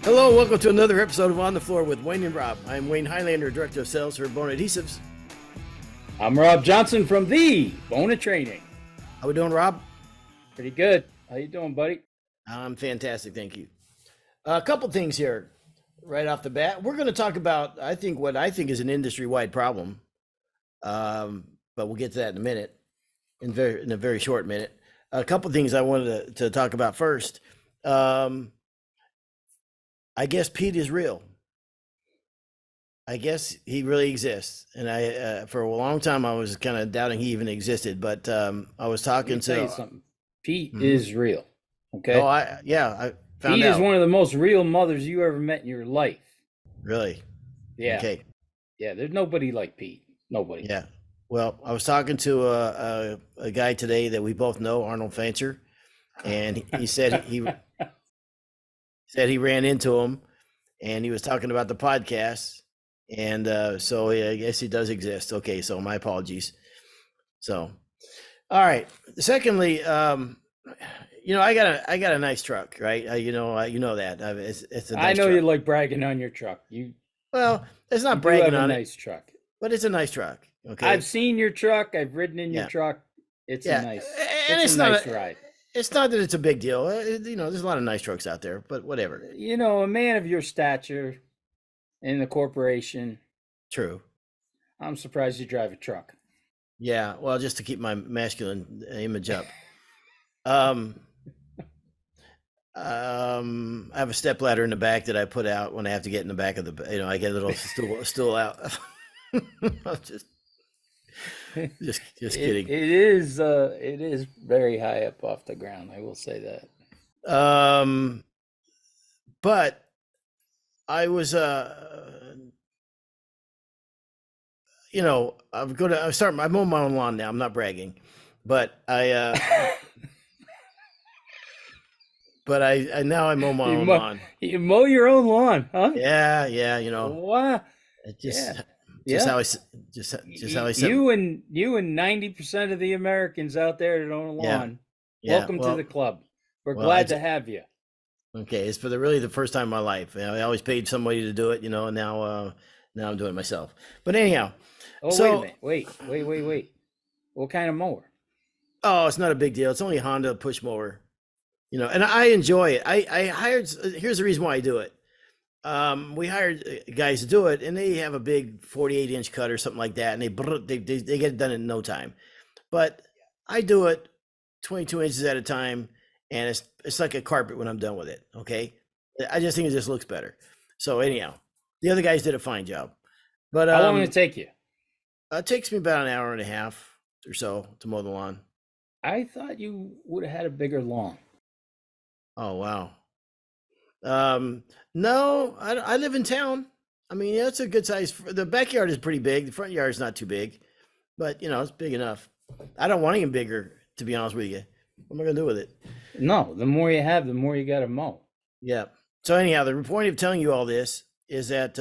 Hello, welcome to another episode of On the Floor with Wayne and Rob. I'm Wayne Highlander, Director of Sales for Bona Adhesives. I'm Rob Johnson from the Bona Training. How we doing, Rob? Pretty good. How you doing, buddy? I'm fantastic, thank you. A couple things here right off the bat. We're going to talk about, what I think is an industry-wide problem, but we'll get to that in a minute, in a very short minute. A couple things I wanted to talk about first. I guess Pete is real. I guess he really exists. And I, for a long time, I was kind of doubting he even existed, but I was talking Tell you to, something. Pete is real. Okay. I found Pete out. is one of the most real mothers you ever met in your life. Really? Yeah. Okay. Yeah. There's nobody like Pete. Nobody. Yeah. Well, I was talking to a guy today that we both know, Arnold Fancher, and he said he said he ran into him, and he was talking about the podcast, and so yeah, I guess he does exist. Okay, so my apologies. So, all right. Secondly, I got a nice truck, right? You know that it's a nice I know truck. you like bragging on your truck. Well, it's not You do bragging have a on nice truck. but it's a nice truck. Okay, I've seen your truck. I've ridden in your truck. It's Yeah. a nice. And It's it's a not nice ride. It's not that it's a big deal. There's a lot of nice trucks out there, but whatever. You know, a man of your stature in the corporation, True. I'm surprised you drive a truck. Yeah. Well, just to keep my masculine image up. I have a step ladder in the back that I put out when I have to get in the back of the. I get a little stool out. just kidding. It is very high up off the ground. I will say that. But I was I'm mowing my own lawn now. I'm not bragging, but I now I mow my own lawn. You mow your own lawn, huh? Yeah, What? it just Yeah. how I said. You and 90% of the Americans out there that own a lawn. Yeah, Welcome to the club. We're well, glad to have you. Okay, it's for the first time in my life. I always paid somebody to do it, and now I'm doing it myself. But anyhow, Oh, so wait a minute. Wait. What kind of mower? oh, it's not a big deal. It's only a Honda push mower, and I enjoy it. I hired. Here's the reason why I do it. We hired guys to do it, and they have a big 48-inch cut or something like that, and they get it done in no time. But I do it 22 inches at a time, and it's like a carpet when I'm done with it. Okay, I just think it just looks better. So anyhow, the other guys did a fine job. But How long did it take you? It takes me about an hour and a half or so to mow the lawn. I thought you would have had a bigger lawn. Oh wow. No, I live in town. I mean, it's a good size. The backyard is pretty big. The front yard is not too big, but it's big enough. I don't want any bigger, to be honest with you. What am I gonna do with it? No, the more you have, the more you got to mow. Yeah. So anyhow, the point of telling you all this is that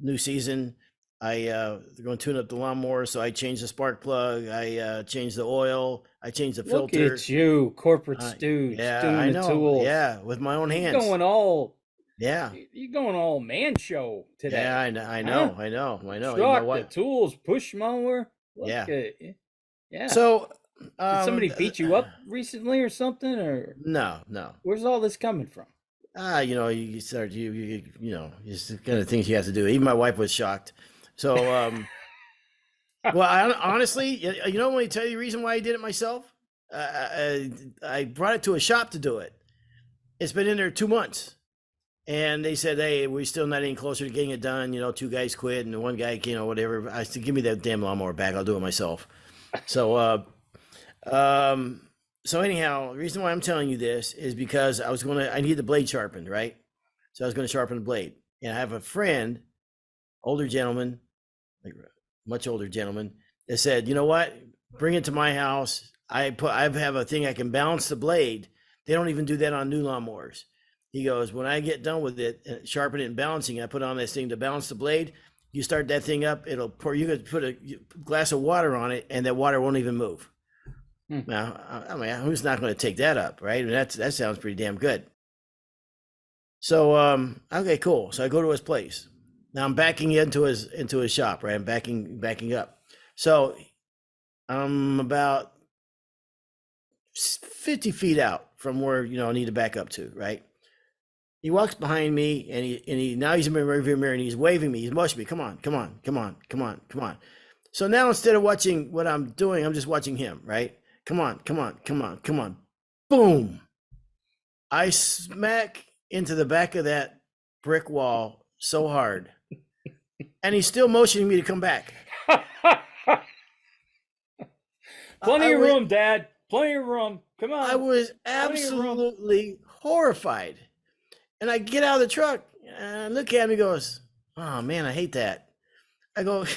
new season, they're going to tune up the lawnmower, so I changed the spark plug, I changed the oil, I changed the filter. Look at you, corporate stooge, Yeah, doing I the know. tools. Yeah, with my own hands. You're going all man show today. Yeah, I know. Truck, My the tools, push mower. Yeah. Yeah. So did somebody beat you up recently or something, or no? Where's all this coming from? You start it's the kind of things you have to do. Even my wife was shocked. So well, I honestly, let me tell you the reason why I did it myself. I brought it to a shop to do it. It's been in there 2 months, and they said, "Hey, we're still not any closer to getting it done." 2 guys quit, and one guy, whatever. I said, "Give me that damn lawnmower back. I'll do it myself." So, so anyhow, the reason why I'm telling you this is because I need the blade sharpened, right? So I was going to sharpen the blade, and I have a friend, older gentleman, like much older gentleman, that said, "You know what? Bring it to my house. I have a thing I can balance the blade. They don't even do that on new lawnmowers." He goes, "When I get done with it, sharpen it and balancing, I put on this thing to balance the blade. You start that thing up, it'll pour. You could put a glass of water on it, and that water won't even move." Now, I mean, who's not going to take that up, right? And that sounds pretty damn good. So okay, cool. So I go to his place. Now I'm backing into his shop, right? I'm backing up. So I'm about 50 feet out from where I need to back up to, right? He walks behind me, and he now he's in my rearview mirror, and he's waving me. He's motioning me. Come on, come on, come on, come on, come on. So now instead of watching what I'm doing, I'm just watching him, right? Come on, come on, come on, come on. Boom. I smack into the back of that brick wall so hard. And he's still motioning me to come back. Plenty of room, Dad. Plenty of room. Come on. I was Plenty of room. absolutely horrified. And I get out of the truck and I look at him. He goes, "Oh man, I hate that." I go,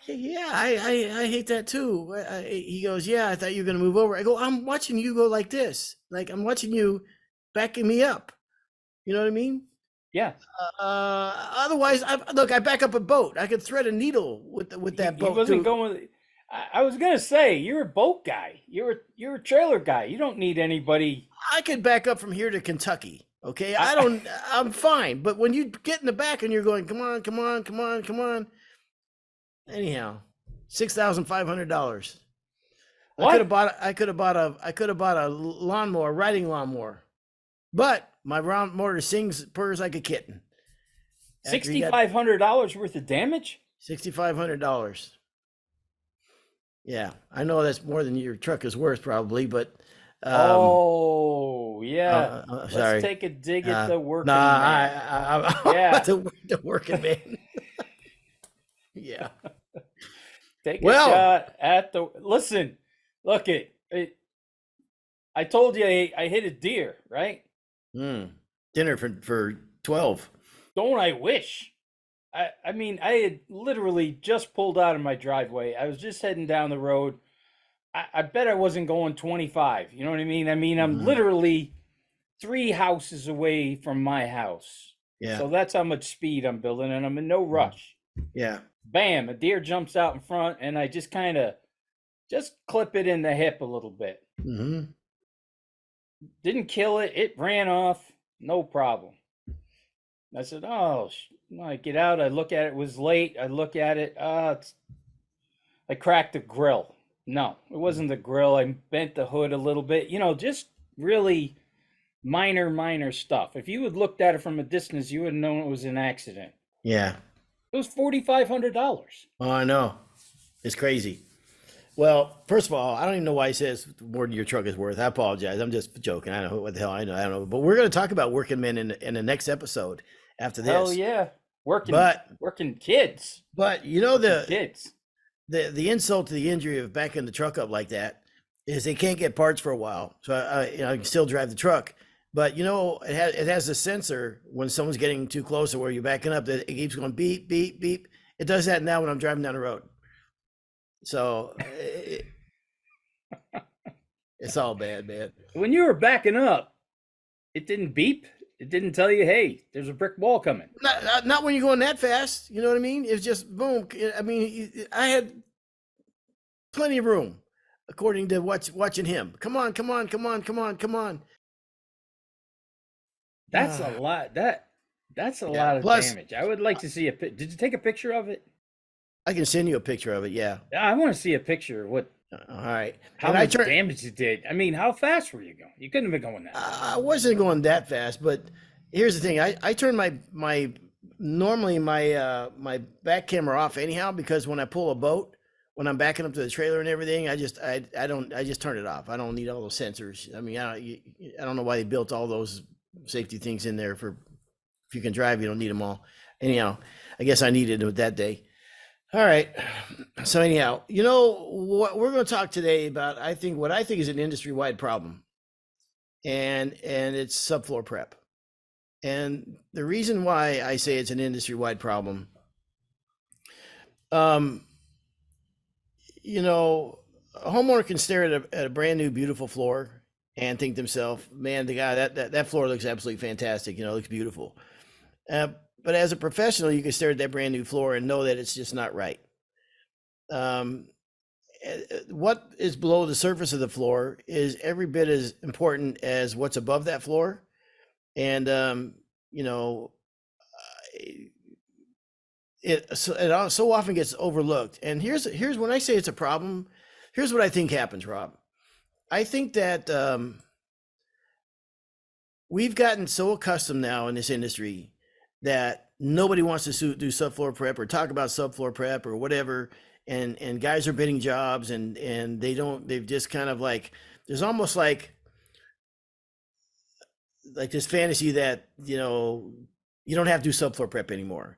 "Yeah, I hate that too." He goes, "Yeah, I thought you were gonna move over." I go, "I'm watching you go like this. Like I'm watching you backing me up. You know what I mean?" Yeah. Otherwise, I back up a boat. I could thread a needle with that He boat wasn't too. going. I was gonna say you're a boat guy. You're a trailer guy. You don't need anybody. I could back up from here to Kentucky. Okay, I, I'm fine. But when you get in the back and you're going, come on, come on, come on, come on. Anyhow, $6,500. what? I could have bought a lawnmower, riding lawnmower, but my motor sings purrs like a kitten. $6,500 worth of damage? $6,500. Yeah, I know that's more than your truck is worth, probably, but oh yeah. sorry. Let's take a dig at the working Nah, man. yeah, the working man. Yeah. Take a Well, shot at the. Listen, look it. I told you I hit a deer, right? dinner for 12. Don't I wish? I mean, I had literally just pulled out of my driveway. I was just heading down the road. I bet I wasn't going 25. You know what I mean? I mean, I'm literally 3 houses away from my house. Yeah. So that's how much speed I'm building, and I'm in no rush. Yeah. Bam, a deer jumps out in front, and I just kind of just clip it in the hip a little bit. Mm-hmm. Didn't kill it. It ran off. No problem. I said, oh, I get out. I look at it. It was late. I look at it. I cracked the grill. No, it wasn't the grill. I bent the hood a little bit. Just really minor stuff. If you had looked at it from a distance, you would have known it was an accident. Yeah. It was $4,500. Oh, I know. It's crazy. Well, first of all, I don't even know why he says more than your truck is worth. I apologize. I'm just joking. I don't know what the hell I know. I don't know. But we're going to talk about working men in the next episode after this. Hell yeah. Working kids. But Kids. the insult to the injury of backing the truck up like that is they can't get parts for a while. So I can still drive the truck. But it has a sensor when someone's getting too close or where you're backing up that it keeps going beep, beep, beep. It does that now when I'm driving down the road. So it's all bad, man. When you were backing up, it didn't beep. It didn't tell you, hey, there's a brick wall coming. Not when you're going that fast. You know what I mean? It's just boom. I mean, I had plenty of room, according to watching him. Come on, come on, come on, come on, come on. That's a lot. That's a lot of damage. I would like to see Did you take a picture of it? I can send you a picture of it. Yeah. I want to see a picture of what. All right. How much damage it did. I mean, how fast were you going? You couldn't have been going that fast. I wasn't going that fast, but here's the thing. I turn my back camera off anyhow, because when I pull a boat, when I'm backing up to the trailer and everything, I just turn it off. I don't need all those sensors. I mean, I don't know why they built all those safety things in there for, if you can drive, you don't need them all. Anyhow, I guess I needed it that day. All right. So anyhow, what we're going to talk today about, what I think is an industry-wide problem, and it's subfloor prep. And the reason why I say it's an industry-wide problem, a homeowner can stare at a brand new, beautiful floor and think to himself, man, the guy, that floor looks absolutely fantastic. It looks beautiful. But as a professional, you can stare at that brand new floor and know that it's just not right. What is below the surface of the floor is every bit as important as what's above that floor. And you know, it so often gets overlooked. And here's when I say it's a problem. Here's what I think happens, Rob. I think that we've gotten so accustomed now in this industry that nobody wants to do subfloor prep or talk about subfloor prep or whatever. And guys are bidding jobs and they've just kind of like, there's almost like this fantasy that, you know, you don't have to do subfloor prep anymore.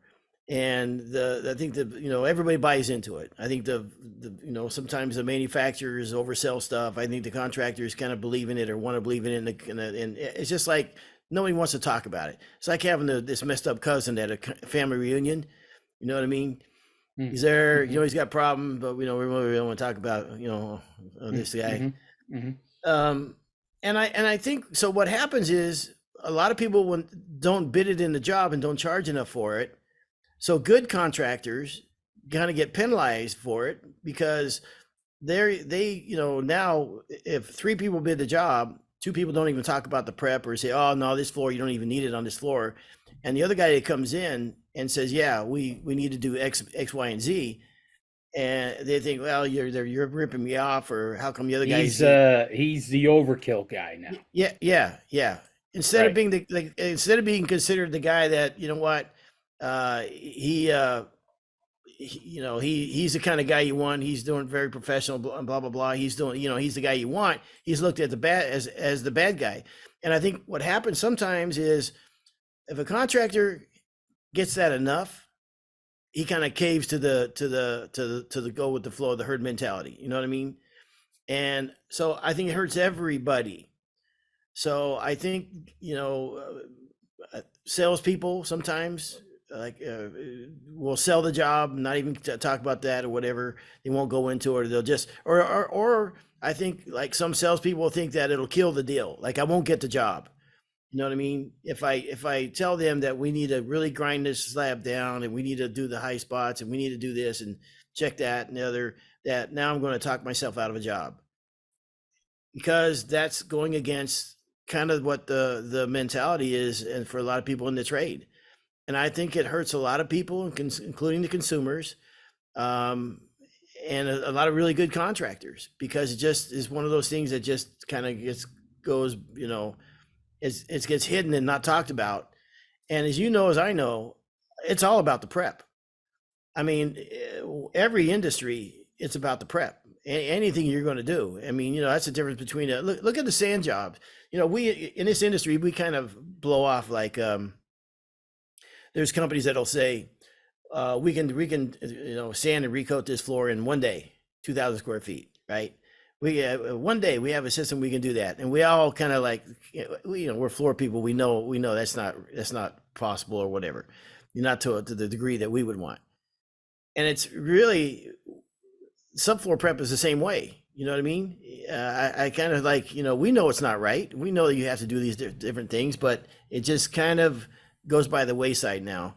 And I think everybody buys into it. I think sometimes the manufacturers oversell stuff. I think the contractors kind of believe in it or want to believe in it, and it's just like nobody wants to talk about it. It's like having this messed up cousin at a family reunion. You know what I mean? He's there, he's got a problem, but we really don't want to talk about this guy. And I think so. What happens is a lot of people don't bid it in the job and don't charge enough for it. So good contractors kind of get penalized for it because they now if 3 people bid the job, 2 people don't even talk about the prep or say, oh no, this floor you don't even need it on this floor, and the other guy that comes in and says, yeah, we need to do X, Y, and Z, and they think, well, you're ripping me off, or how come the other guy? He's the overkill guy now. Yeah. Instead of being instead of being considered the guy that, you know what, he's the kind of guy you want. He's doing very professional, blah blah blah. He's doing, he's the guy you want. He's looked at as the bad guy. And I think what happens sometimes is if a contractor gets that enough, he kind of caves to the go with the flow of the herd mentality. You know what I mean? And so I think it hurts everybody. So I think, salespeople sometimes will sell the job, not even talk about that or whatever. They won't go into it. Or they'll just, or I think like some salespeople think that it'll kill the deal. Like I won't get the job. You know what I mean? If I tell them that we need to really grind this slab down and we need to do the high spots and we need to do this and check that and the other, that now I'm going to talk myself out of a job, because that's going against kind of what the mentality is, and for a lot of people in the trade. And I think it hurts a lot of people, including the consumers, and a lot of really good contractors, because it just is one of those things that just kind of goes, it gets hidden and not talked about. And as you know, as I know, it's all about the prep. I mean, every industry, it's about the prep. Anything you're going to do. I mean, that's the difference between look at the sand jobs. We in this industry, we kind of blow off like there's companies that'll say we can sand and recoat this floor in 1 day, 2,000 square feet, right? We 1 day we have a system we can do that, and we all kind of like we're floor people. We know that's not possible or whatever, not to the degree that we would want. And it's really, subfloor prep is the same way. You know what I mean? I kind of like, we know it's not right. We know that you have to do these different things, but it just kind of goes by the wayside now.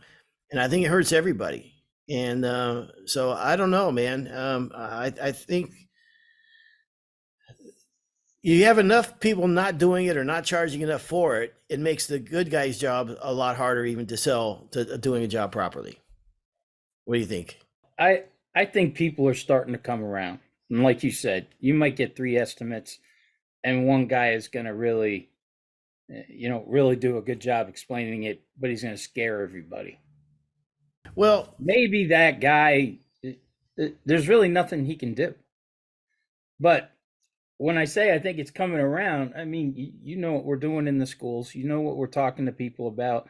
And I think it hurts everybody. And so I don't know, man. I think you have enough people not doing it or not charging enough for it. It makes the good guy's job a lot harder even to sell to doing a job properly. What do you think? I think people are starting to come around. And like you said, you might get 3 estimates and one guy is going to really, really do a good job explaining it, but he's going to scare everybody. Well, maybe that guy, there's really nothing he can do. But when I say I think it's coming around, I mean, you know what we're doing in the schools. You know what we're talking to people about.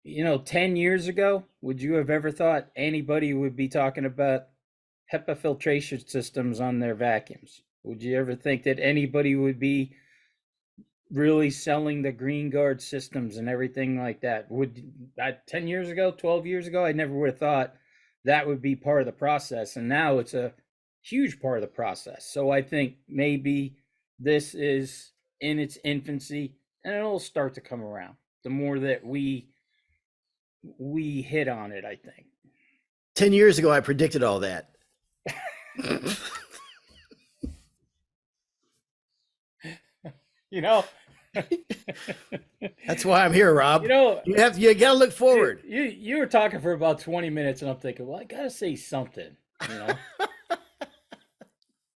10 years ago, would you have ever thought anybody would be talking about HEPA filtration systems on their vacuums? Would you ever think that anybody would be really selling the green guard systems and everything like that? 10 years ago, 12 years ago, I never would have thought that would be part of the process. And now it's a huge part of the process. So I think maybe this is in its infancy and it'll start to come around the more that we hit on it. I think 10 years ago I predicted all that. That's why I'm here, Rob. You know, You got to look forward. you were talking for about 20 minutes, and I'm thinking, well, I gotta say something. You know,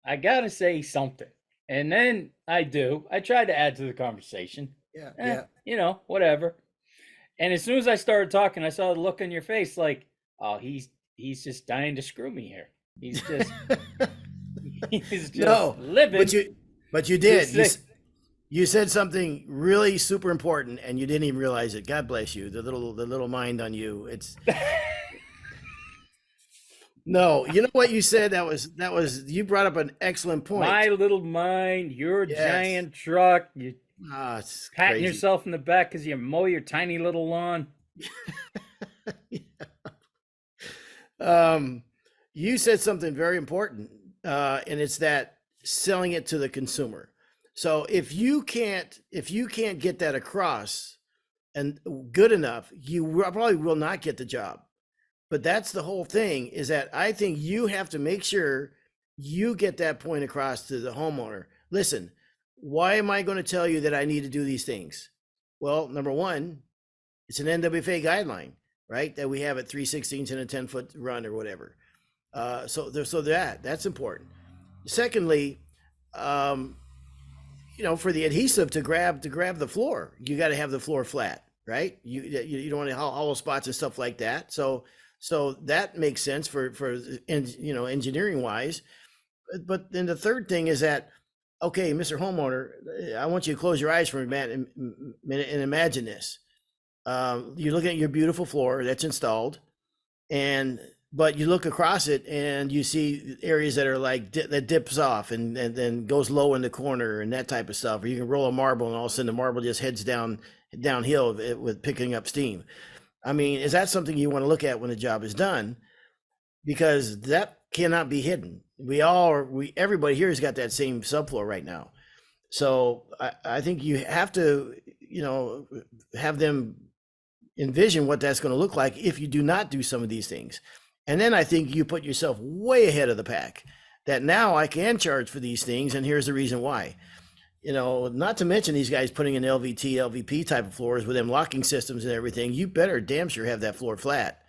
I gotta say something, and then I do. I try to add to the conversation. Yeah, yeah. You know, whatever. And as soon as I started talking, I saw the look on your face, like, oh, he's just dying to screw me here. He's just he's just No, living. but you did. This You said something really super important, and you didn't even realize it. God bless you. The little mind on you. It's no. You know what you said? That was. You brought up an excellent point. My little mind, your Yes. giant truck. You Ah, it's patting crazy. yourself in the back because you mow your tiny little lawn. You said something very important, and it's that selling it to the consumer. So if you can't get that across and good enough, probably will not get the job. But that's the whole thing, is that I think you have to make sure you get that point across to the homeowner. Listen, why am I going to tell you that I need to do these things? Well, number one, it's an NWFA guideline, right? That we have at 3/16 and a 10-foot run or whatever. So that's important. Secondly, for the adhesive to grab the floor, you got to have the floor flat, right? You don't want to hollow spots and stuff like that. So that makes sense for engineering wise. But then the third thing is that, okay, Mr. Homeowner, I want you to close your eyes for a minute and imagine this. You're looking at your beautiful floor that's installed, but you look across it and you see areas that are like that dips off and then goes low in the corner and that type of stuff. Or you can roll a marble and all of a sudden the marble just heads downhill with picking up steam. I mean, is that something you want to look at when the job is done? Because that cannot be hidden. Everybody here has got that same subfloor right now. So I think you have to, have them envision what that's going to look like if you do not do some of these things. And then I think you put yourself way ahead of the pack, that now I can charge for these things. And here's the reason why. Not to mention these guys putting in LVT, LVP type of floors with them locking systems and everything. You better damn sure have that floor flat.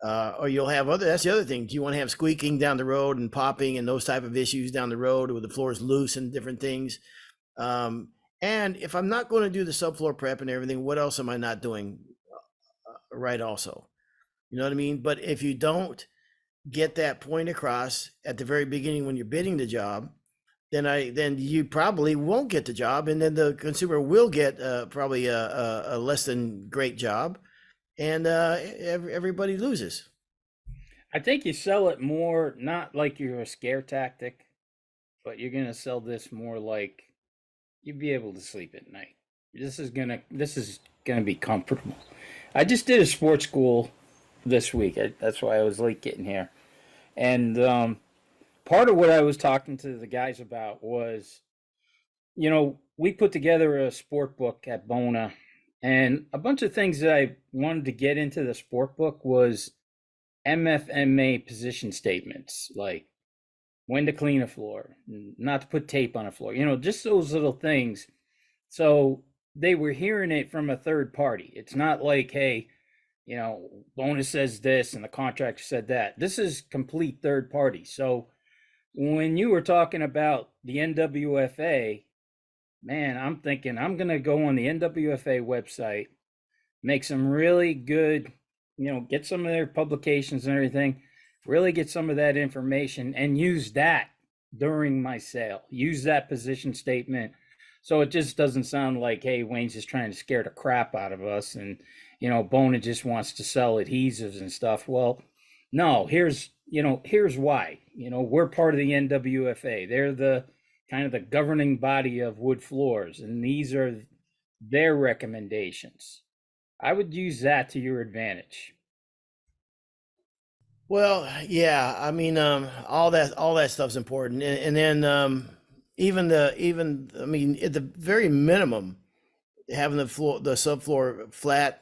Or you'll have that's the other thing. Do you want to have squeaking down the road and popping and those type of issues down the road where the floor is loose and different things? And if I'm not going to do the subfloor prep and everything, what else am I not doing right also? You know what I mean? But if you don't get that point across at the very beginning when you're bidding the job, then you probably won't get the job, and then the consumer will get probably a less than great job, and everybody loses. I think you sell it more, not like you're a scare tactic, but you're gonna sell this more like you'd be able to sleep at night. This is gonna be comfortable. I just did a sports school this week. That's why I was late getting here. And part of what I was talking to the guys about was, we put together a sport book at Bona, and a bunch of things that I wanted to get into the sport book was MFMA position statements, like when to clean a floor, not to put tape on a floor, just those little things. So they were hearing it from a third party. It's not like, hey, bonus says this and the contractor said that. This is complete third party. So when you were talking about the NWFA, man, I'm thinking I'm going to go on the NWFA website, make some really good, get some of their publications and everything, really get some of that information and use that during my sale. Use that position statement. So it just doesn't sound like, hey, Wayne's just trying to scare the crap out of us and, Bona just wants to sell adhesives and stuff. Well, no, here's why. We're part of the NWFA. They're the kind of the governing body of wood floors, and these are their recommendations. I would use that to your advantage. Well, yeah, I mean, all that stuff's important, and then even I mean, at the very minimum, having the subfloor flat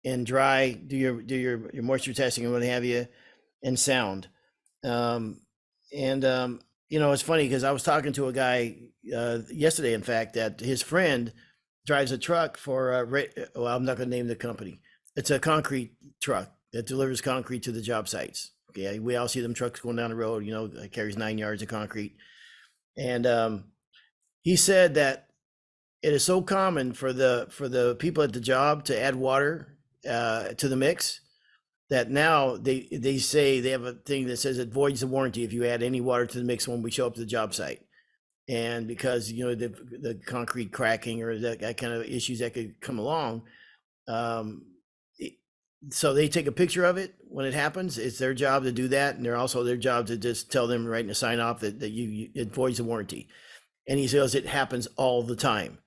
and dry, do your moisture testing and what have you, and sound. It's funny because I was talking to a guy yesterday, in fact, that his friend drives a truck for well, I'm not going to name the company. It's a concrete truck that delivers concrete to the job sites. Okay, we all see them trucks going down the road. You know, it carries 9 yards of concrete, and he said that it is so common for the people at the job to add water to the mix that now they say they have a thing that says it voids the warranty if you add any water to the mix when we show up to the job site. And because, you know, the concrete cracking or that kind of issues that could come along, so they take a picture of it when it happens. It's their job to do that, and they're also their job to just tell them, right, and sign off that it voids the warranty. And he says it happens all the time.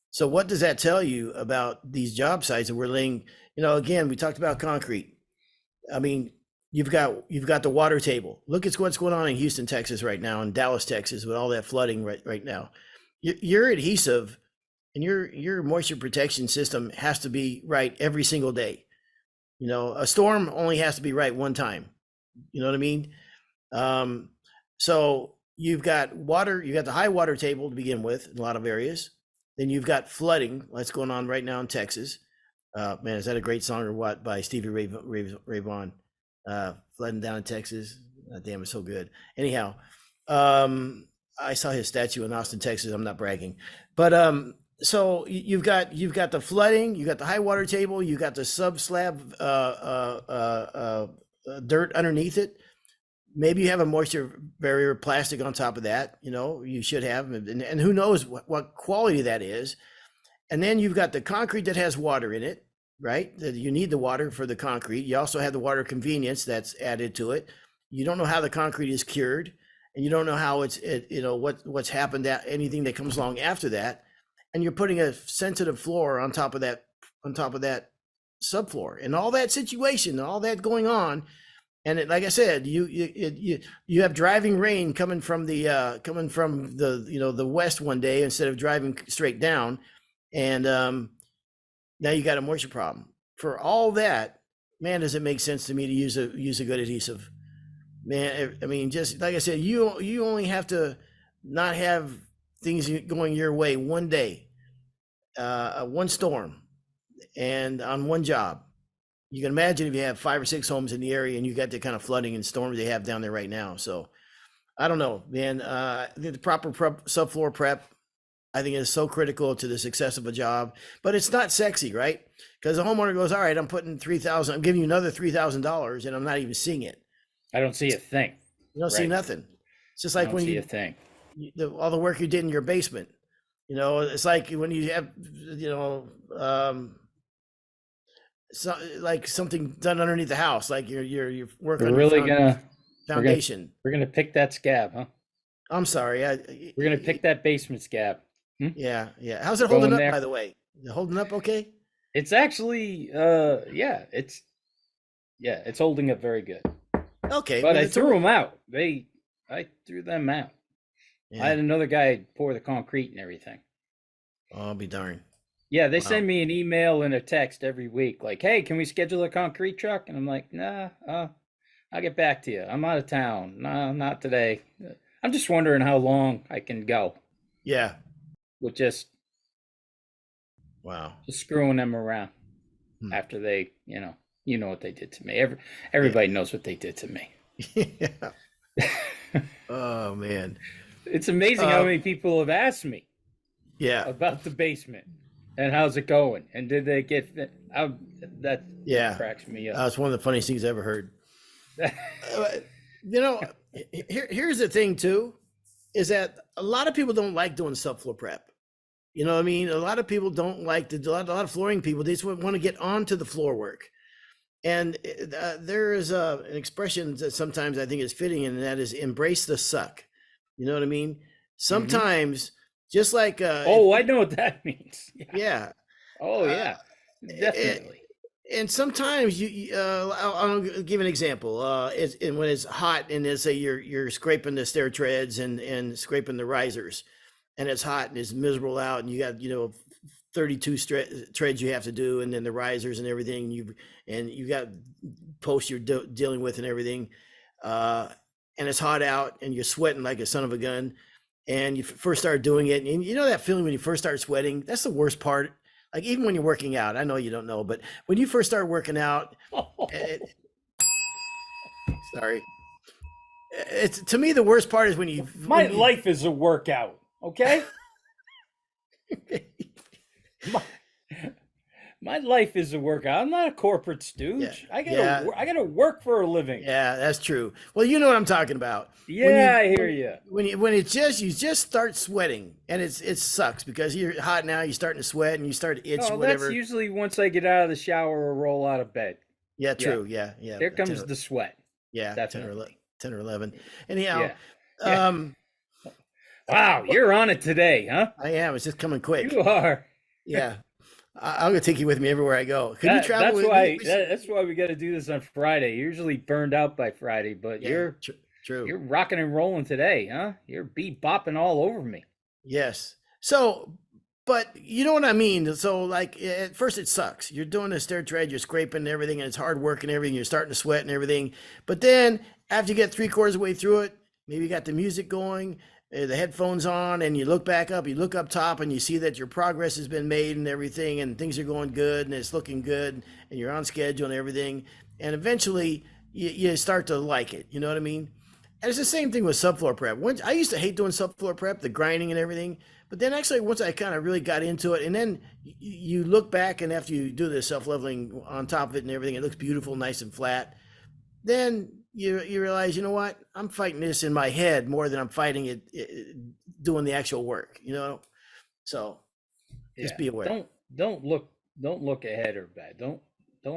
So what does that tell you about these job sites that we're laying? You know, again, we talked about concrete. I mean, you've got the water table. Look at what's going on in Houston, Texas right now, and Dallas, Texas, with all that flooding right now. Your adhesive and your moisture protection system has to be right every single day. You know, a storm only has to be right one time. You know what I mean? So you've got water, you got the high water table to begin with in a lot of areas. Then you've got flooding, that's going on right now in Texas. Man, is that a great song or what by Stevie Ray Vaughan? Flooding down in Texas. Damn, it's so good. Anyhow, I saw his statue in Austin, Texas. I'm not bragging, but so you've got the flooding, you got the high water table, you got the sub slab dirt underneath it. Maybe you have a moisture barrier plastic on top of that. You know, you should have, and who knows what quality that is. And then you've got the concrete that has water in it, right? You need the water for the concrete. You also have the water convenience that's added to it. You don't know how the concrete is cured, and you don't know how what's happened, that anything that comes along after that. And you're putting a sensitive floor on top of that subfloor, and all that situation, all that going on. And like I said, you have driving rain coming from the the west one day instead of driving straight down, and now you got a moisture problem. For all that, man, does it make sense to me to use a good adhesive? Man, I mean, just like I said, you only have to not have things going your way one day, one storm, and on one job. You can imagine if you have 5 or 6 homes in the area and you got the kind of flooding and storms they have down there right now. So I don't know, man. I think the proper subfloor prep, I think, is so critical to the success of a job, but it's not sexy, right? Because the homeowner goes, all right, I'm putting $3,000, I'm giving you another $3,000 and I'm not even seeing it. I don't see a thing. You don't see nothing. It's just like when see a thing. All the work you did in your basement, you know, it's like when you have, so like something done underneath the house, like you're working on foundation. We're gonna pick that scab, huh? I'm sorry. We're gonna pick that basement scab. Yeah. How's it holding up, by the way? Is it holding up okay? It's actually, it's holding up very good. Okay, but I threw them out. I threw them out. Yeah. I had another guy pour the concrete and everything. Oh, I'll be darned. Yeah, they send me an email and a text every week, like, "Hey, can we schedule a concrete truck?" And I'm like, "Nah, I'll get back to you. I'm out of town. No, not today. I'm just wondering how long I can go." Yeah. With just screwing them around after they, you know what they did to me. Everybody knows what they did to me. Yeah. Oh man, it's amazing how many people have asked me. Yeah. About the basement. And how's it going? And did they get that? Cracks me up. It's one of the funniest things I ever heard. Here's the thing too, is that a lot of people don't like doing subfloor prep. You know what I mean? A lot of people don't like a lot of flooring people. They just want to get onto the floor work. And there is an expression that sometimes I think is fitting, and that is embrace the suck. You know what I mean? Sometimes. Just like I know what that means. Yeah. Oh yeah, definitely. And sometimes I'll give an example. When it's hot and let's say you're scraping the stair treads and scraping the risers, and it's hot and it's miserable out, and you got 32 treads you have to do, and then the risers and everything, and you got posts you're dealing with and everything, and it's hot out and you're sweating like a son of a gun. and you first start doing it, and you know that feeling when you first start sweating? That's the worst part. Like even when you're working out, I know you don't know, but when you first start working out, it, sorry, it's to me the worst part is when you My life is a workout. Okay. my, my life is a workout. I'm not a corporate stooge. Yeah, I gotta work for a living. yeah, that's true. Well, you know what I'm talking about. Yeah, I hear you. When it's just you just start sweating, and it sucks because you're hot now, you're starting to sweat and you start to itch or No, that's whatever. usually once I get out of the shower or roll out of bed. Yeah, Yeah, true. Yeah, yeah. there comes the sweat. Yeah, 10 or 11, Definitely. 10 or 11. Anyhow, Yeah. Yeah. um, Wow, but you're on it today, huh? I am. It's just coming You quick. are. Yeah, I'm gonna take you with me everywhere I go. Could you travel That's with why me? that's why we got to do this on Friday. You're usually burned out by Friday, but Yeah, true. you're rocking and rolling today, huh? You're beat bopping all over me. Yes. So, but you know what I mean? So, like, at first it sucks. You're doing the stair tread, you're scraping and everything, and it's hard work and everything. You're starting to sweat and everything. But then, after you get three-quarters of the way through it, maybe you got the music going, the headphones on, and you look back up, you look up top, and you see that your progress has been made and everything, and things are going good, and it's looking good, and you're on schedule and everything. And eventually, you start to like it. You know what I mean? And it's the same thing with subfloor prep. I used to hate doing subfloor prep, the grinding and everything. But then actually, once I kind of really got into it, and then you look back, and after you do the self leveling on top of it and everything, it looks beautiful, nice and flat. Then you realize, you know what? I'm fighting this in my head more than I'm fighting it doing the actual work. You know, so just Yeah. be aware. Don't look ahead or back. Don't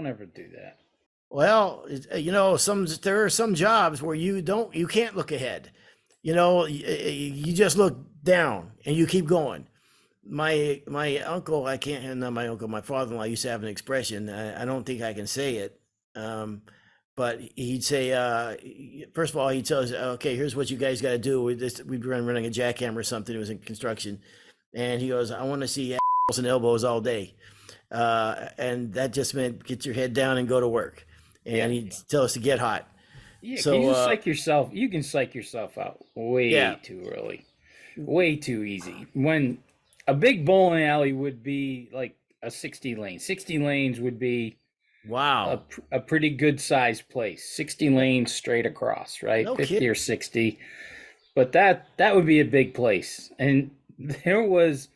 ever do that. Well, you know, there are some jobs where you can't look ahead. You know, you just look down and you keep going. My uncle, I can't, not my uncle, my father-in-law used to have an expression. I don't think I can say it, but he'd say, first of all, he'd tell us, okay, here's what you guys got to do. We'd run running a jackhammer or something. It was in construction, and he goes, I want to see assholes and elbows all day, and that just meant get your head down and go to work. Yeah. And he'd tell us to get hot. Yeah, So can you psych yourself? You can psych yourself out way yeah, too early, way too easy. When a big bowling alley would be like a 60 lane. 60 lanes would be wow, a pretty good sized place. 60 lanes straight across, right? no 50 kidding. or 60. But that would be a big place. And there was,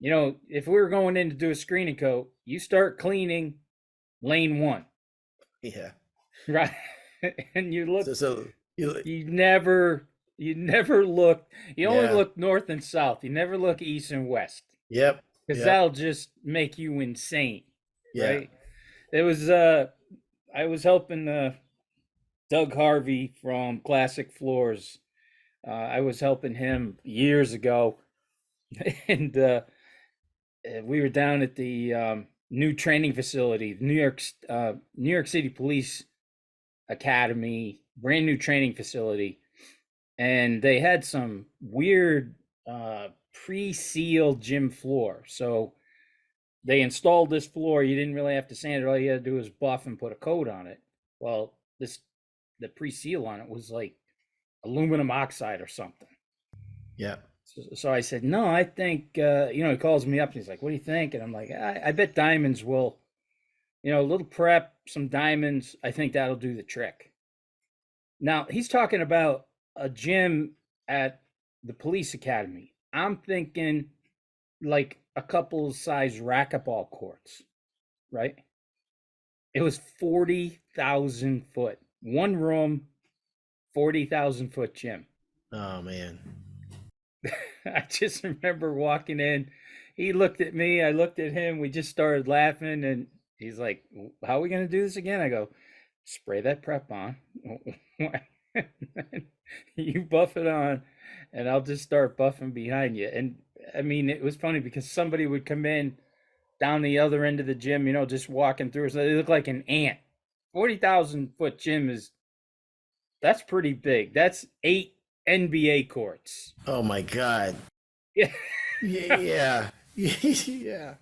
you know, if we were going in to do a screening coat, you start cleaning lane 1, Yeah. right? And you look So you never look, you only yeah, look north and south. You never look east and west yep, because yep, that'll just make you insane, yeah. right? It was I was helping Doug Harvey from Classic Floors. I was helping him years ago, and we were down at the new training facility, the New York City Police Academy, brand new training facility, and they had some weird pre-sealed gym floor. So they installed this floor. You didn't really have to sand it. All you had to do was buff and put a coat on it. Well, the pre-seal on it was like aluminum oxide or something. Yeah. So I said, no, I think, you know, he calls me up and he's like, what do you think? And I'm like, I bet diamonds will, you know, a little prep, some diamonds. I think that'll do the trick. Now he's talking about a gym at the police academy. I'm thinking like a couple size racquetball courts, right? It was 40,000 foot, one room, 40,000 foot gym. Oh man. I just remember walking in. He looked at me. I looked at him. We just started laughing. And he's like, how are we going to do this again? I go, spray that prep on. You buff it on, and I'll just start buffing behind you. And I mean, it was funny because somebody would come in down the other end of the gym, you know, just walking through. So they look like an ant. 40,000 foot gym that's pretty big. That's 8 NBA courts. Oh my God. Yeah. Yeah. Yeah.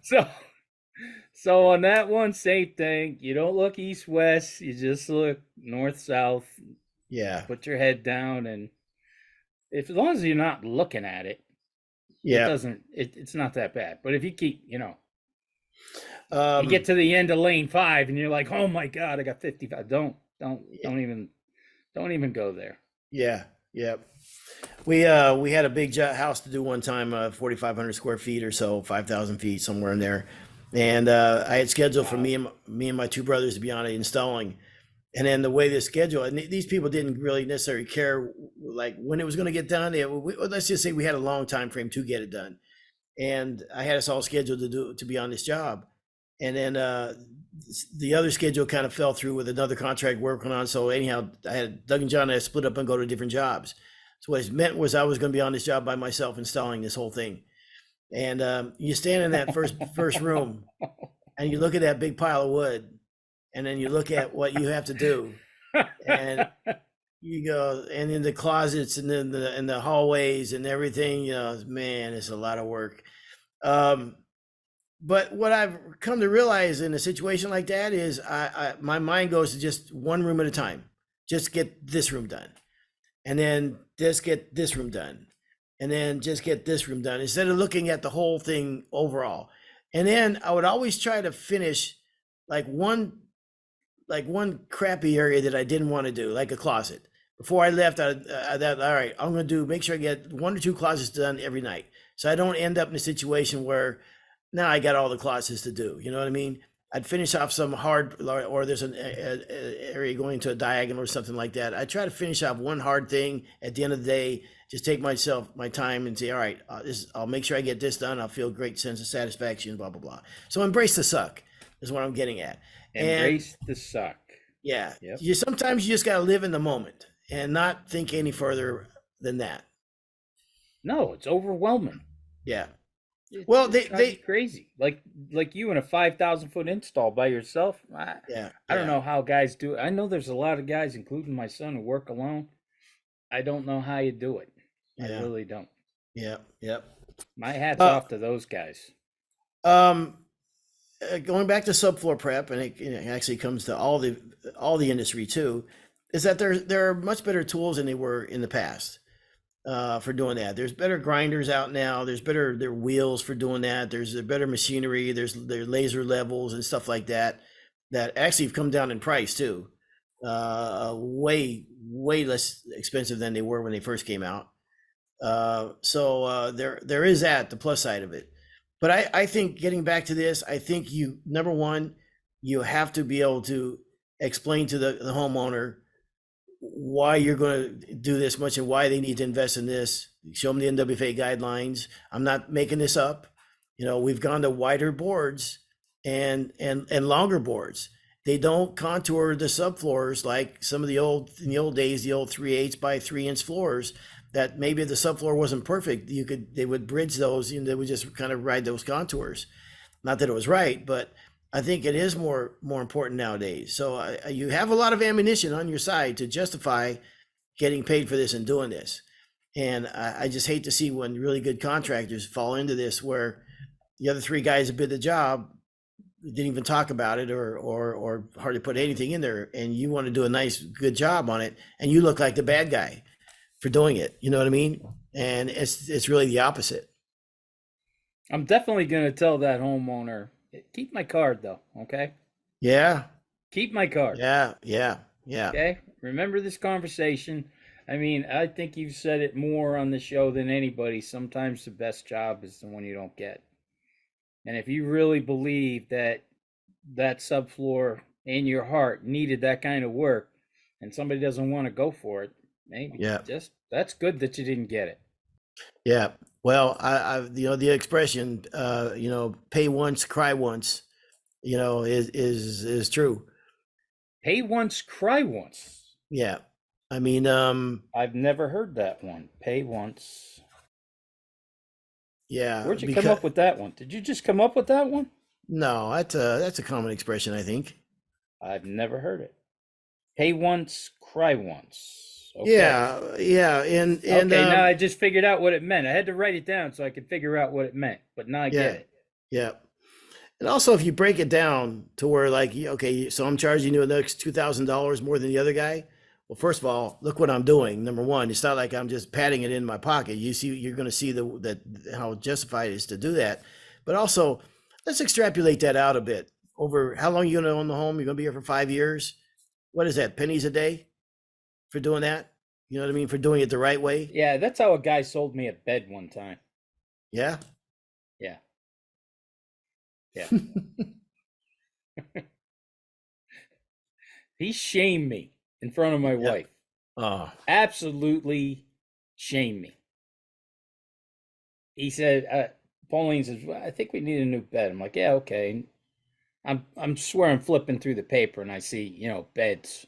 So on that one, same thing. You don't look east west. You just look north south. Yeah. Put your head down, and If as long as you're not looking at it, it Yeah. doesn't. It's not that bad. But if you keep, you Um, get to the end of lane 5 and you're like, oh my god, I got 55. Don't even go there. yeah. Yeah. We had a big house to do one time, 4,500 square feet or so, 5,000 feet, somewhere in there. And I had scheduled for Wow. me and my two brothers to be on it installing. And then the way the schedule, and these people didn't really necessarily care like when it was going to get done. Let's just say we had a long time frame to get it done, and I had us all scheduled to be on this job, and then the other schedule kind of fell through with another contract working on. So anyhow, I had Doug and John and I split up and go to different jobs. So what it meant was I was going to be on this job by myself installing this whole thing, and you stand in that first room, and you look at that big pile of wood, and then you look at what you have to do, and you go, and in the closets and then the hallways and everything, man, it's a lot of work. But what I've come to realize in a situation like that is my mind goes to just one room at a time. Just get this room done, and then just get this room done, and then just get this room done, instead of looking at the whole thing overall. And then I would always try to finish like one crappy area that I didn't want to do, like a closet. Before I left, I thought, all right, I'm going to make sure I get 1 or 2 closets done every night, so I don't end up in a situation where now I got all the closets to do. You know what I mean? I'd finish off some hard, or there's an area going to a diagonal or something like that. I try to finish off one hard thing at the end of the day. Just take my time and say, all right, I'll make sure I get this done. I'll feel a great sense of satisfaction, blah, blah, blah. So embrace the suck is what I'm getting at. Embrace the suck. Yeah. Yep. Sometimes you just got to live in the moment and not think any further than that. No, it's overwhelming. Yeah. Well, they crazy. Like you in a 5,000 foot install by yourself. I don't know how guys do it. I know there's a lot of guys, including my son, who work alone. I don't know how you do it. I really don't. Yeah. Yep. My hat's off to those guys. Going back to subfloor prep, and it actually comes to all the industry too, is that there are much better tools than they were in the past for doing that. There's better grinders out now. There's better wheels for doing that. There's better machinery. There's laser levels and stuff like that actually have come down in price too. Way less expensive than they were when they first came out. So there is the plus side of it. But I think, getting back to this, I think number one, you have to be able to explain to the homeowner why you're going to do this much and why they need to invest in this. Show them the NWFA guidelines. I'm not making this up. We've gone to wider boards and longer boards. They don't contour the subfloors like some of in the old days, the old 3/8 by 3-inch floors, that maybe if the subfloor wasn't perfect, they would bridge those, and they would just kind of ride those contours. Not that it was right, but I think it is more important nowadays. So you have a lot of ammunition on your side to justify getting paid for this and doing this. And I just hate to see when really good contractors fall into this, where the other 3 guys that bid the job didn't even talk about it or hardly put anything in there, and you want to do a nice, good job on it, and you look like the bad guy for doing it. You know what I mean? And it's really the opposite. I'm definitely going to tell that homeowner, keep my card though, okay? Yeah. Keep my card. Yeah. Okay? Remember this conversation. I mean, I think you've said it more on the show than anybody. Sometimes the best job is the one you don't get. And if you really believe that subfloor in your heart needed that kind of work, and somebody doesn't want to go for it, maybe that's good that you didn't get it. Yeah. Well, I the expression, pay once, cry once, is true. Pay once, cry once. Yeah. I mean, I've never heard that one. Pay once. Yeah. Where'd you come up with that one? Did you just come up with that one? No, that's a common expression, I think. I've never heard it. Pay once, cry once. Okay. Yeah, and okay, now I just figured out what it meant. I had to write it down so I could figure out what it meant, but now I get it. Yeah, and also if you break it down to where, like, okay, so I'm charging you an extra $2,000 more than the other guy. well, first of all, look what I'm doing. Number one, it's not like I'm just patting it in my pocket. You're going to see that how justified it is to do that. But also, let's extrapolate that out a bit. Over how long are you going to own the home? You're going to be here for 5 years. What is that? Pennies a day for doing that? You know what I mean? For doing it the right way. Yeah, that's how a guy sold me a bed one time. Yeah. Yeah. Yeah. He shamed me in front of my wife. Oh. Absolutely shamed me. He said, Pauline says, well, I think we need a new bed. I'm like, yeah, okay. I'm swear I'm flipping through the paper and I see, beds,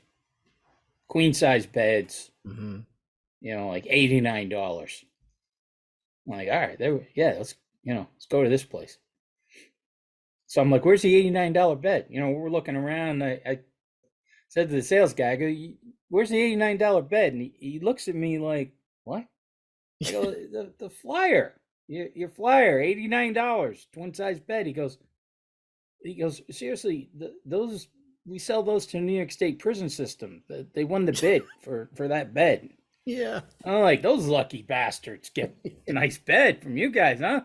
queen size beds, Mm-hmm. like $89. I'm like, all right, let's go to this place. So I'm like, where's the $89 bed? We're looking around. I said to the sales guy, I go, where's the $89 bed? And he looks at me like, what? I go, the flyer, your flyer, $89, twin size bed. He goes, seriously, those, we sell those to New York State prison system. They won the bid for that bed. Yeah. I'm like, those lucky bastards get a nice bed from you guys, huh?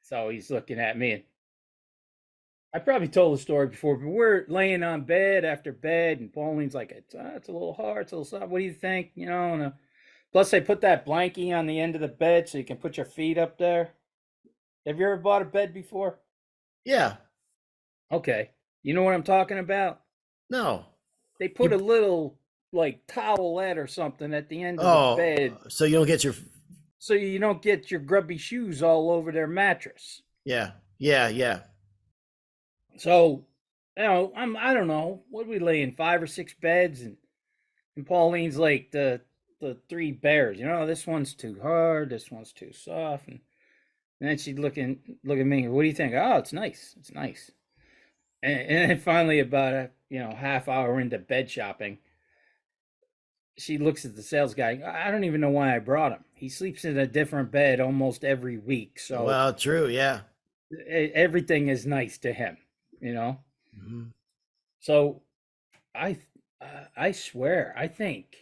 So he's looking at me, and I probably told the story before, but we're laying on bed after bed, and Pauline's like, it's a little hard, it's a little soft. What do you think? And plus I put that blankie on the end of the bed so you can put your feet up there. Have you ever bought a bed before? Yeah. Okay. You know what I'm talking about? No. They put a little like towelette or something at the end of the bed. So you don't get your. So you don't get your grubby shoes all over their mattress. Yeah. Yeah. Yeah. So, I don't know, what we lay in, 5 or 6 beds, and Pauline's like the 3 bears. This one's too hard, this one's too soft, and then she'd look at me. What do you think? Oh, it's nice. It's nice. And then finally, about a half hour into bed shopping, she looks at the sales guy. I don't even know why I brought him. He sleeps in a different bed almost every week. So well, true. Yeah. Everything is nice to him. Mm-hmm. So I swear, I think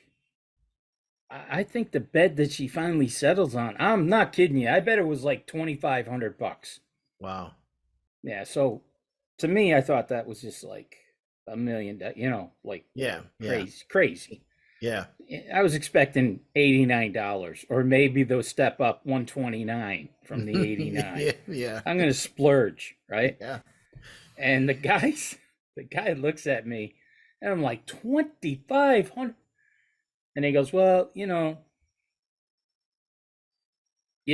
the bed that she finally settles on, I'm not kidding you, I bet it was like $2,500. Wow. Yeah, so to me, I thought that was just like $1 million, like yeah, crazy. Yeah. I was expecting $89, or maybe they'll step up $129 from the 89. Yeah. I'm gonna splurge, right? Yeah. And the guy looks at me, and I'm like, $2,500. And he goes, well, you're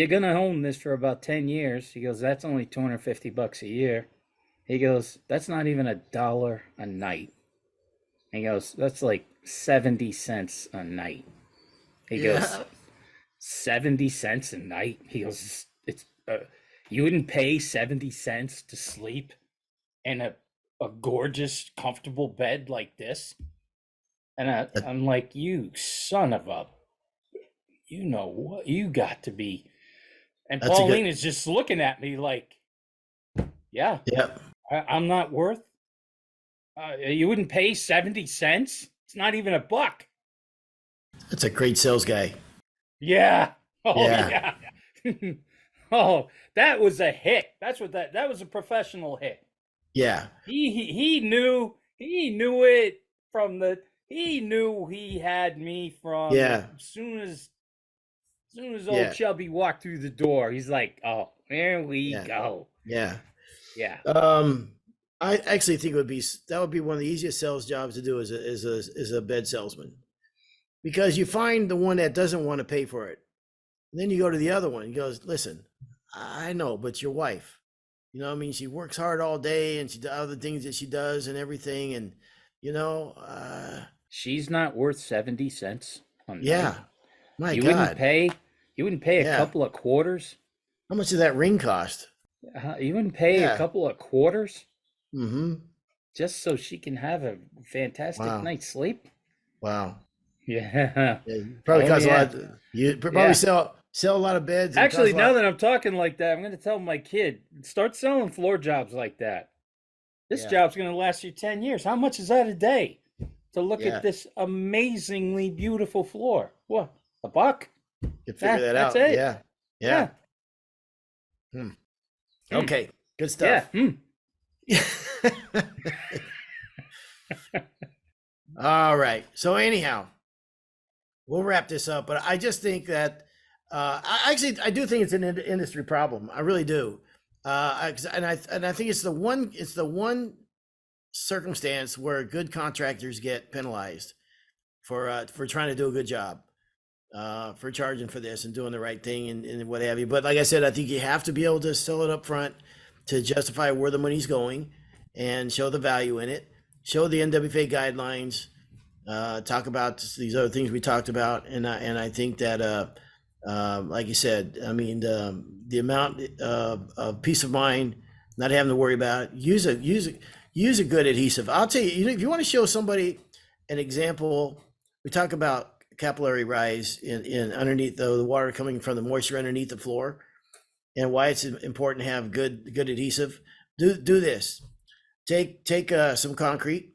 gonna own this for about 10 years. He goes, that's only $250 a year. He goes, that's not even $1 a night. And he goes, that's like 70 cents a night. He goes, 70 cents a night. He goes, it's you wouldn't pay 70 cents to sleep in a gorgeous, comfortable bed like this? And I'm like, you son of a, what you got to be. And Pauline is just looking at me like, yeah, I'm not worth. You wouldn't pay 70 cents? It's not even $1. That's a great sales guy. Yeah. Oh, yeah. Oh, that was a hit. That's what that was a professional hit. Yeah. He knew it from he knew he had me from as soon as old Chubby walked through the door. He's like, oh, there we go. Yeah. Yeah. I actually think that would be one of the easiest sales jobs to do as a bed salesman, because you find the one that doesn't want to pay for it. And then you go to the other one. He goes, listen, I know, but your wife, she works hard all day, and she does other things that she does and everything. And, she's not worth 70 cents on night. Yeah. My you God. You wouldn't pay a couple of quarters. How much does that ring cost? You wouldn't pay a couple of quarters? Mm-hmm. Just so she can have a fantastic night's sleep? Wow. Yeah. Probably costs a lot. You probably sell a lot of beds. Actually, now that I'm talking like that, I'm going to tell my kid, start selling floor jobs like that. This job's going to last you 10 years. How much is that a day? to look Yeah. at this amazingly beautiful floor. What? A buck? You figure that That's out. it. Yeah. Yeah. Hmm. Okay. Good stuff. Yeah. All right. So anyhow, we'll wrap this up. But I just think that I do think it's an industry problem. I really do. And I think it's the one circumstance where good contractors get penalized for trying to do a good job, for charging for this and doing the right thing and what have you. But like I said, I think you have to be able to sell it up front to justify where the money's going and show the value in it, show the NWFA guidelines, talk about these other things we talked about. And I think that, like you said, I mean, the amount of peace of mind, not having to worry about it, use a good adhesive. I'll tell you, if you want to show somebody an example, we talk about capillary rise in underneath the water coming from the moisture underneath the floor and why it's important to have good adhesive. Do this. Take some concrete,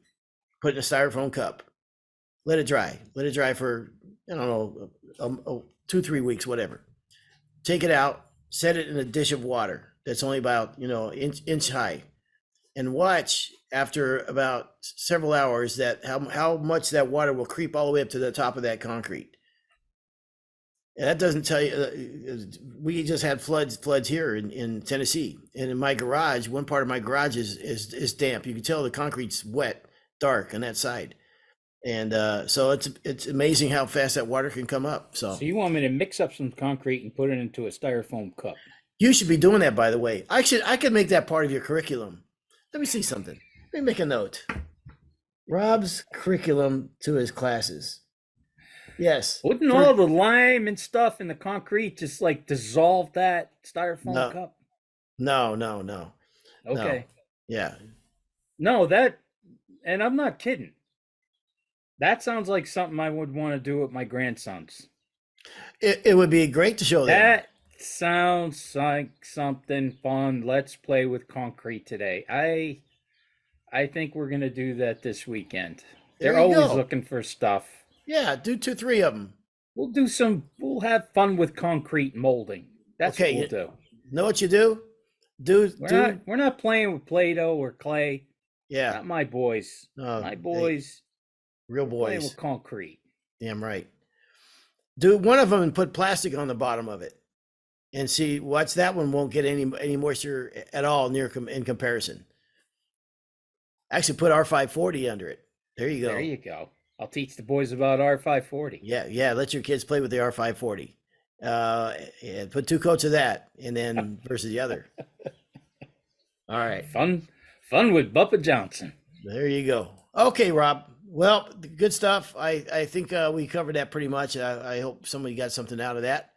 put it in a styrofoam cup, let it dry for, I don't know, 2-3 weeks, whatever. Take it out, set it in a dish of water that's only about, inch high, and watch after about several hours that how much that water will creep all the way up to the top of that concrete. And that doesn't tell you. We just had floods here in Tennessee, and in my garage, one part of my garage is damp. You can tell the concrete's wet, dark on that side, and so it's amazing how fast that water can come up. So you want me to mix up some concrete and put it into a styrofoam cup? You should be doing that, by the way. I could make that part of your curriculum. Let me see something. Let me make a note. Rob's curriculum to his classes. Yes. Wouldn't all the lime and stuff in the concrete just like dissolve that styrofoam cup? No. Okay. No. Yeah. No, and I'm not kidding. That sounds like something I would want to do with my grandsons. It would be great to show them. That sounds like something fun. Let's play with concrete today. I think we're going to do that this weekend. They're always looking for stuff. Yeah, do 2-3 of them. We'll have fun with concrete molding. That's what we'll do. Know what you do? We're not playing with Play-Doh or clay. Yeah. Not my boys. My boys. Real boys. Playing with concrete. Damn right. Do one of them and put plastic on the bottom of it. And see, watch that one won't get any moisture at all in comparison. Actually, put R540 under it. There you go. There you go. I'll teach the boys about R540. Yeah. Let your kids play with the R540. Put 2 coats of that, and then versus the other. All right. Fun with Bubba Johnson. There you go. Okay, Rob. Well, good stuff. I think we covered that pretty much. I hope somebody got something out of that.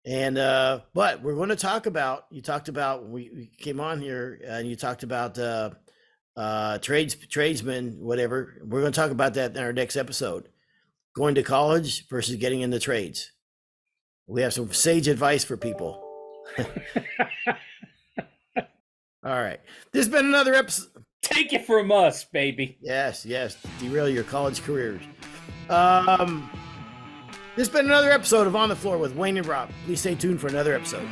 And but we're going to talk about. You talked about we came on here and you talked about tradesmen, whatever. We're going to talk about that in our next episode. Going to college versus getting into trades. We have some sage advice for people. All right. This has been another episode. Take it from us, baby. Yes. Derail your college careers. This has been another episode of On the Floor with Wayne and Rob. Please stay tuned for another episode.